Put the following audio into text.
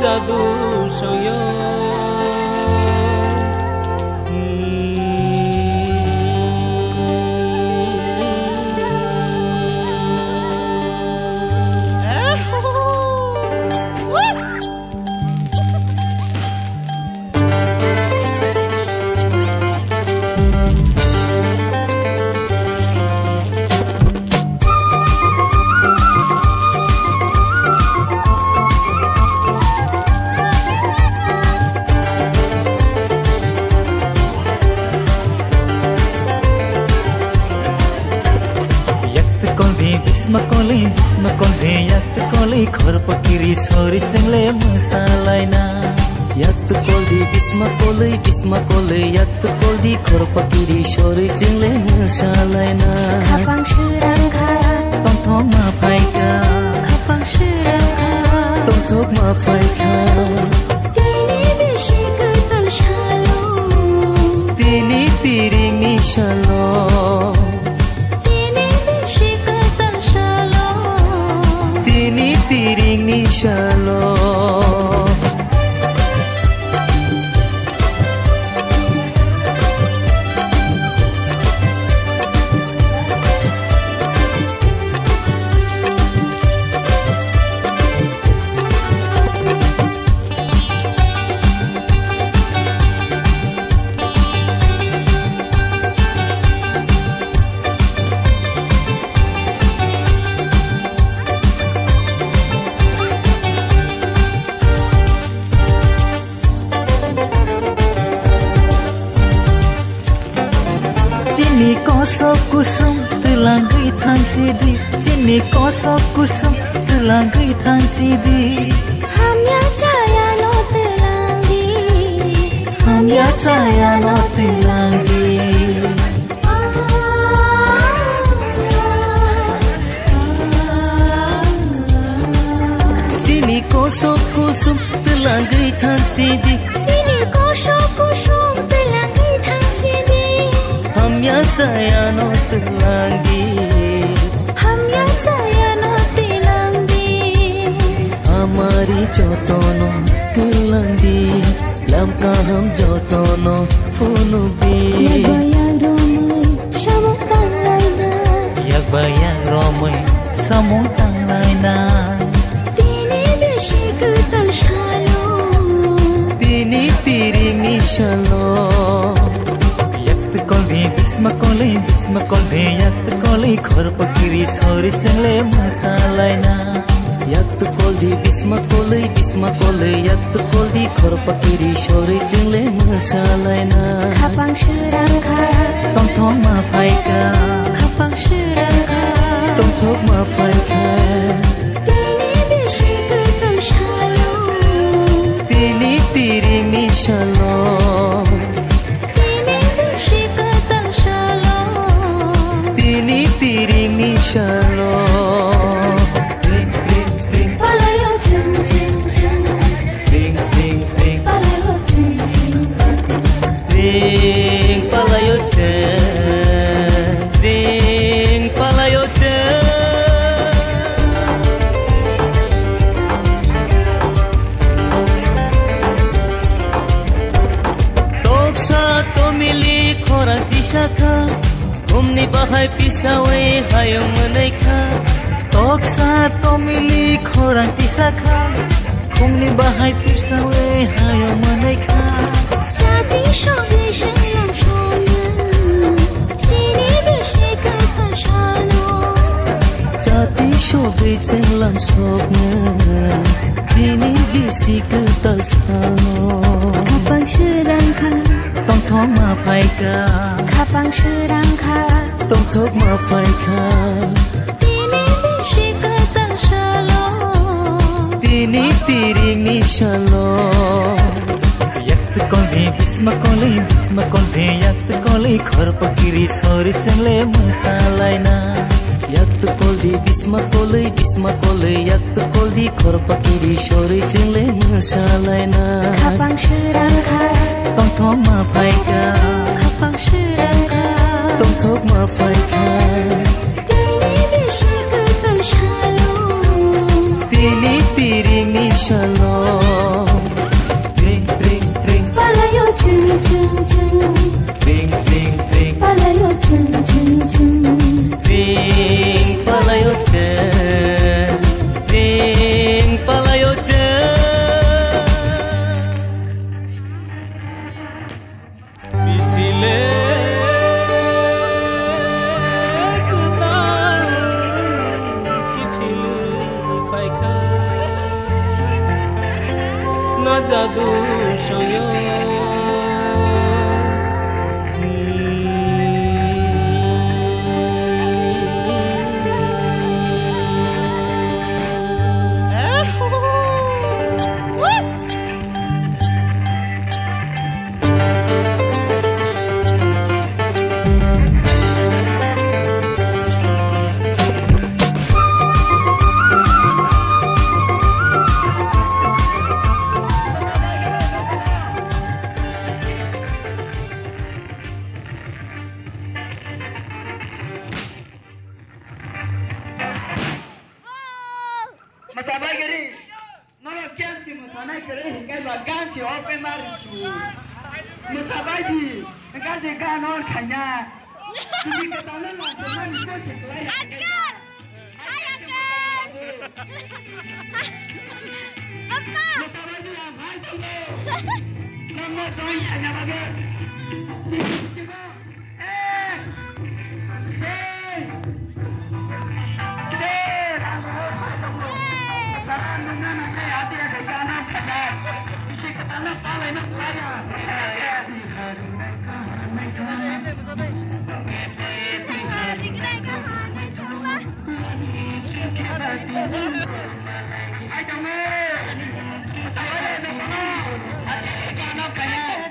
জাদু সয় Bisma kolbe yak kolei khor pakiri sori sengle masalaina yak koldi bisma kolei yak koldi khor pakiri sori sengle masalaina khapang shirang kha tong thok ma phai ka khapang shirang kha tong thok ma phai ka tini bishi katal shalo tini tiring ni shalo tiring ni shalo Jini kosok kusum telanggai thang sidi Jini kosok kusum telanggai thang sidi Hamya chaya no telangi Hamya chaya no telangi Jini kosok kusum telanggai thang sidi Jini kosok kusum telangai thang sidi Hamya chaya no telangi Hamya chaya no telangi Amari jotono telangi Lam kaham jotono funubi Yak bayang romai samung tang laina Tini bishi katal shalo Tini tiring ni shalo Bisma kolbe yak kolei khor pakiri sori sengle masalaina yak koldi bisma kolei yak koldi khor pakiri sori sengle masalaina khapang shirang kha tong thok ma phai ka khapang shirang kha tong thok ma phai ka tini bishi katal shalo tini tiring ni shalo Tini tiring ni shalo Ring ring ring Palayo ching ching ching Ring ring ring Palayo ching ching Ring palayo ching Ring palayo ching Toksa tomili khorang disaka Umni bahai pisawai hayong menaika Toksa tomili khorang tisaka Umni bahai pisawai hayong menaika Jati shogi shenlam shona Sini bishi katal shalo Jati shogi shenlam shona Sini bishi katal shalo Khapang shirang kha Tong thok ma phai ka khapang shirang kha tong thok ma phai ka tini bishi katal shalo tini tiring ni shalo yak kolbe bisma kolbe yak kolei khor pakiri sori sengle masalaina yak koldi bisma kolei yak koldi khor pakiri sori sengle masalaina khapang shirang kha tong thok ma phai ka khapang shirang kha tong thok ma phai ka tini bishi katal shalo tini tiring ni shalo sabai gari nolo kian si musana kare hingai bagan si ope marisu musabai di engkau si ganon kanya sisi ketahuan lah cuma ikut sekelai Akal. Hai Akal. Apa? musabai di yang hai tunggu kamu join hanya bagai siapa Saran dengan nanti hati ada kanan kanan isi ketahuan tahu enak saja Hai kamu, saya ada di sana. Hati kanan saya.